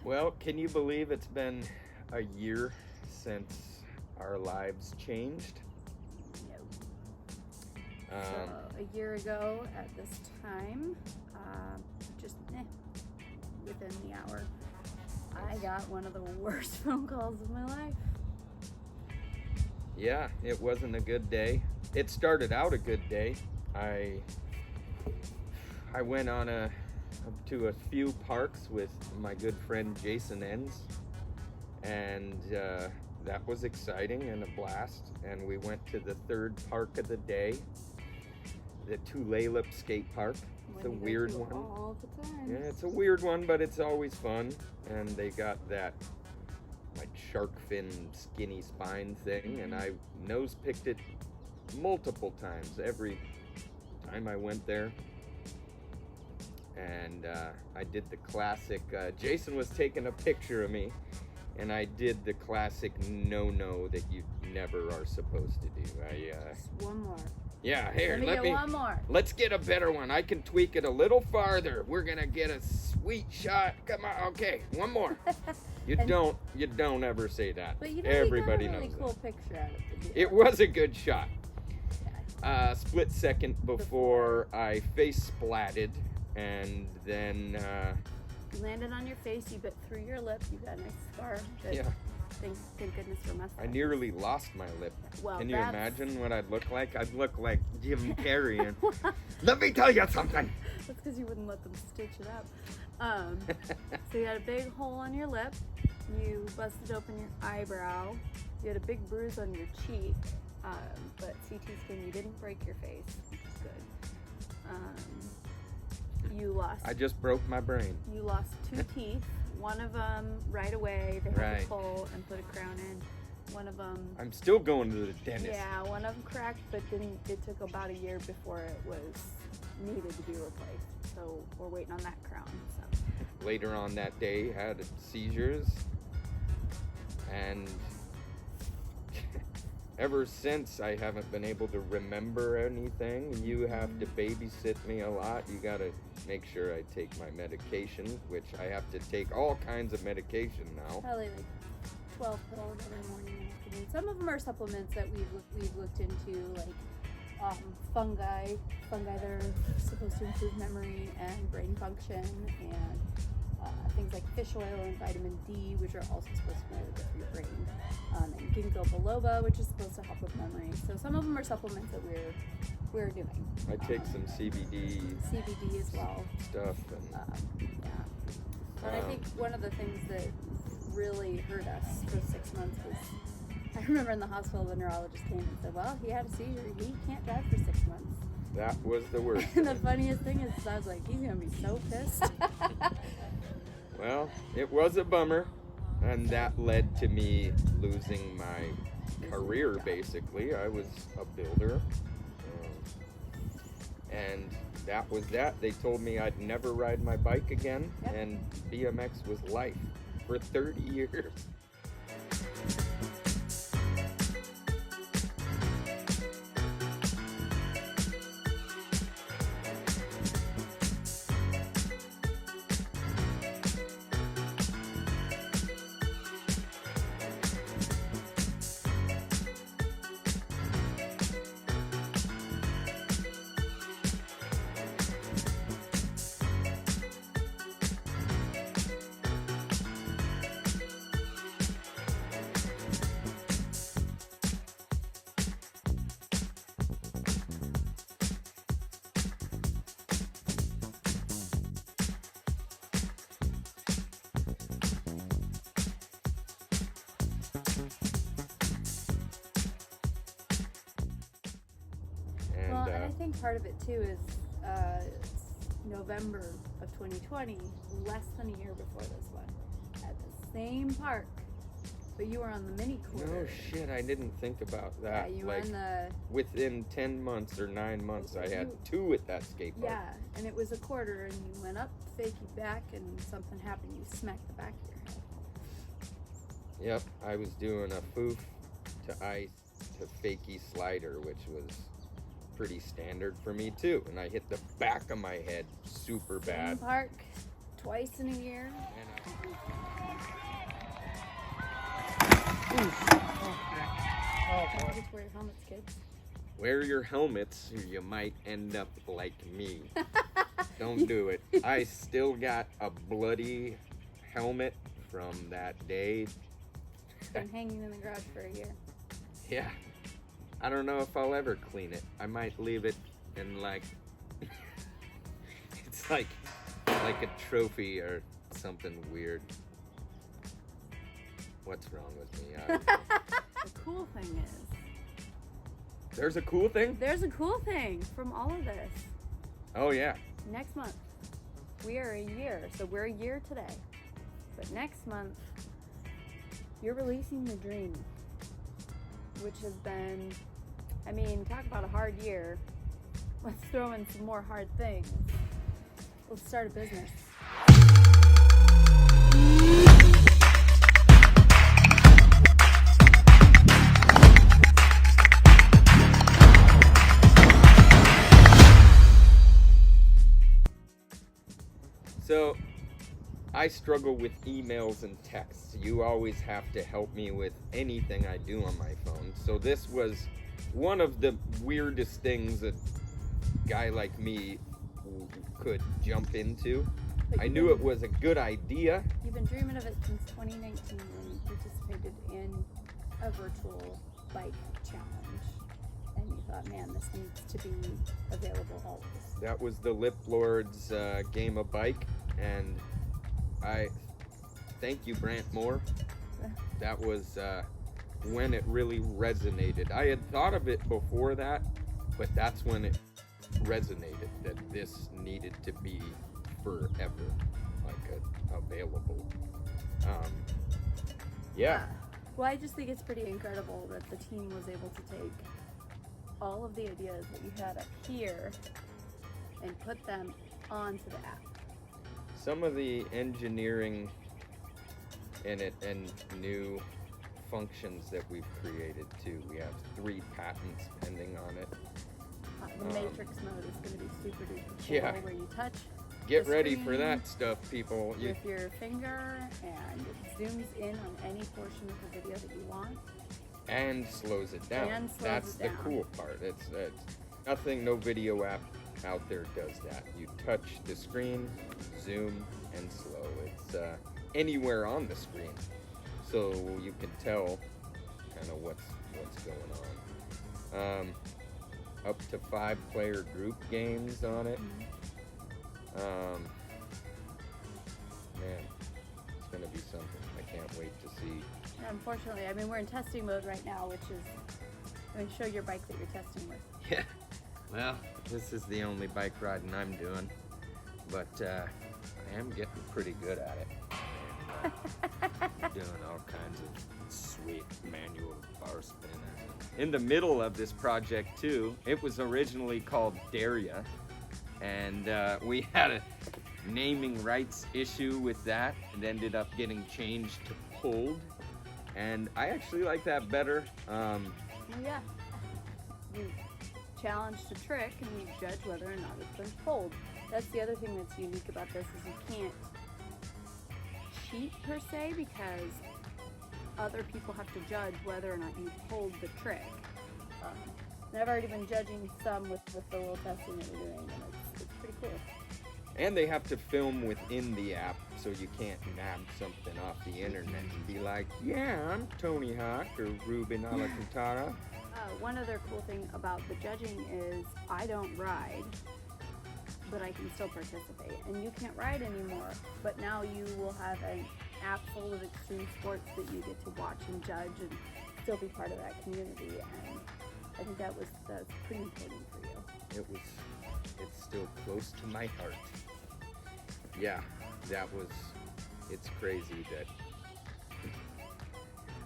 Well, can you believe it's been a year since our lives changed? No. Um, So a year ago at this time, just within the hour, I got one of the worst phone calls of my life. yeah, it wasn't a good day. It started out a good day. I went to a few parks with my good friend Jason Enns, and that was exciting and a blast. And we went to the third park of the day, the Tulalip Skate Park. It's a weird one. All the time. Yeah, it's a weird one, but it's always fun. And they got that like shark fin skinny spine thing, and I nose picked it multiple times every time I went there. And I did the classic. Jason was taking a picture of me, and I did the classic no that you never are supposed to do. Just one more. Yeah, here, Let me get one more. Let's get a better one. I can tweak it a little farther. We're gonna get a sweet shot. Come on, okay, one more. You don't ever say that. But you know, everybody you got a really knows cool that. picture out of the deal. It was a good shot. Yeah. Split second before I face splatted, and then You landed on your face. You bit through your lip. You got a nice scar. That, yeah. Thank goodness for mustache. I nearly lost my lip. Well, Can you that's- imagine what I'd look like? I'd look like Jim Carrey. And, let me tell you something. That's because you wouldn't let them stitch it up. So you had a big hole on your lip. You busted open your eyebrow. You had a big bruise on your cheek. But CT scan, you didn't break your face, which is good. You lost. I just broke my brain. You lost 2 teeth. One of them right away. They had Right. to pull and put a crown in. One of them. I'm still going to the dentist. Yeah, one of them cracked, but then it took about a year before it was needed to be replaced. So we're waiting on that crown. So Later on that day, had seizures, and ever since I haven't been able to remember anything. You have to babysit me a lot. You gotta make sure I take my medication, which I have to take all kinds of medication now. probably like 12 pills every morning and afternoon. Some of them are supplements that we've looked into, like fungi. Fungi that are supposed to improve memory and brain function, and things like fish oil and vitamin D, which are also supposed to be really good for your brain, and ginkgo biloba, which is supposed to help with memory. So some of them are supplements that we're doing. I take some CBD as well. stuff, and Yeah. But I think one of the things that really hurt us for 6 months was, I remember in the hospital the neurologist came and said, well, he had a seizure, he can't drive for 6 months. that was the worst. And the funniest thing is I was like, he's gonna be so pissed. Well, it was a bummer, and that led to me losing my career, basically. I was a builder, and that was that. They told me I'd never ride my bike again, Yep. and BMX was life for 30 years. Well, and I think part of it too is November of 2020, less than a year before this one, at the same park. But you were on the mini quarter. No shit, I didn't think about that. Yeah, you were like, on the... within 10 months or 9 months, I had 2 at that skate park. Yeah, and it was a quarter, and you went up, fakey back, and something happened. You smacked the back of your head. Yep, I was doing a foof to ice to fakie slider, which was pretty standard for me too. And I hit the back of my head super Same bad. park, twice in a year. Don't forget to wear your helmets, kids. Wear your helmets or you might end up like me. Don't do it. I still got a bloody helmet from that day. It's been hanging in the garage for a year. Yeah. I don't know if I'll ever clean it. I might leave it in like it's like a trophy or something weird. What's wrong with me? The cool thing is, There's a cool thing? there's a cool thing from all of this. Oh yeah. Next month, we are a year, so we're a year today. But next month, you're releasing The Dream, which has been, I mean, talk about a hard year. Let's throw in some more hard things. Let's start a business. So, I struggle with emails and texts. You always have to help me with anything I do on my phone. So this was one of the weirdest things a guy like me could jump into. But I knew it was a good idea. You've been dreaming of it since 2019 when you participated in a virtual bike challenge. And you thought, man, this needs to be available always. That was the Lip Lords game of bike, and I thank you, Brant Moore. That was when it really resonated. I had thought of it before that, but that's when it resonated that this needed to be forever, like available. Yeah. Well, I just think it's pretty incredible that the team was able to take all of the ideas that you had up here and put them onto the app. Some of the engineering in it and new functions that we've created too. We have 3 patents pending on it. The Matrix mode is going to be super duper cool, Yeah. where you touch Get the ready for screen that stuff, people. with your finger, and it zooms in on any portion of the video that you want. And slows it down. And slows That's it the down. cool part. It's nothing, no video app out there does that. You touch the screen, zoom, and slow. It's anywhere on the screen, so you can tell kind of what's going on. Up to 5-player group games on it. Man, it's gonna be something. I can't wait to see. And unfortunately, I mean, we're in testing mode right now, which is, I mean, show your bike that you're testing with. Yeah. Well, this is the only bike riding I'm doing, but I am getting pretty good at it. Doing all kinds of sweet manual bar spinners. In the middle of this project too, it was originally called Daria, and we had a naming rights issue with that. It ended up getting changed to Pulled, and I actually like that better. Well, yeah. You challenged a trick and you judge whether or not it's been pulled. That's the other thing that's unique about this is you can't cheat per se, because other people have to judge whether or not you pulled the trick. And I've already been judging some with the little testing that we're doing, and it's pretty cool. And they have to film within the app, so you can't nab something off the internet and be like, yeah, I'm Tony Hawk or Ruben Alcantara. One other cool thing about the judging is I don't ride, but I can still participate. And you can't ride anymore, but now you will have an app full of extreme sports that you get to watch and judge and still be part of that community. And I think that's pretty important for you. It's still close to my heart. Yeah, it's crazy that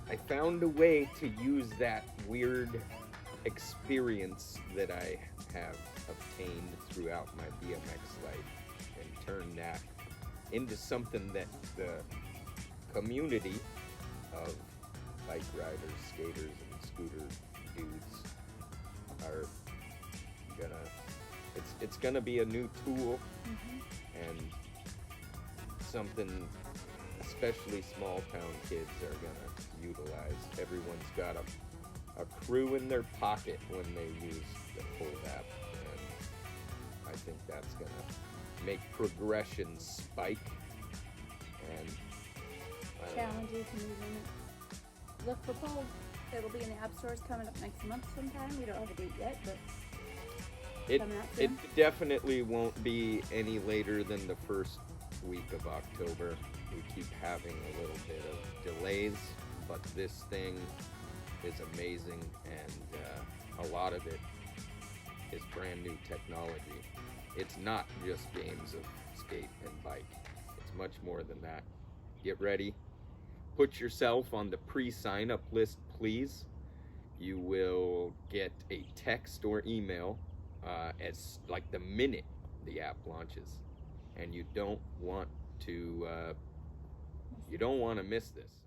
I found a way to use that weird experience that I have obtained throughout my BMX life and turn that into something that the community of bike riders, skaters, and scooter dudes are gonna, it's gonna be a new tool, and something especially small town kids are gonna utilize. Everyone's got a crew in their pocket when they use the Fold app, and I think that's gonna make progression spike. And I don't know. Challenge you to move in it. Look for Fold. It'll be in the app stores coming up next month sometime. We don't have a date yet, but coming out It soon. definitely won't be any later than the first week of October. We keep having a little bit of delays, but this thing is amazing, and a lot of it is brand new technology. It's not just games of skate and bike. It's much more than that. Get ready. Put yourself on the pre-sign up list, please. You will get a text or email as like the minute the app launches, and you don't want to miss this.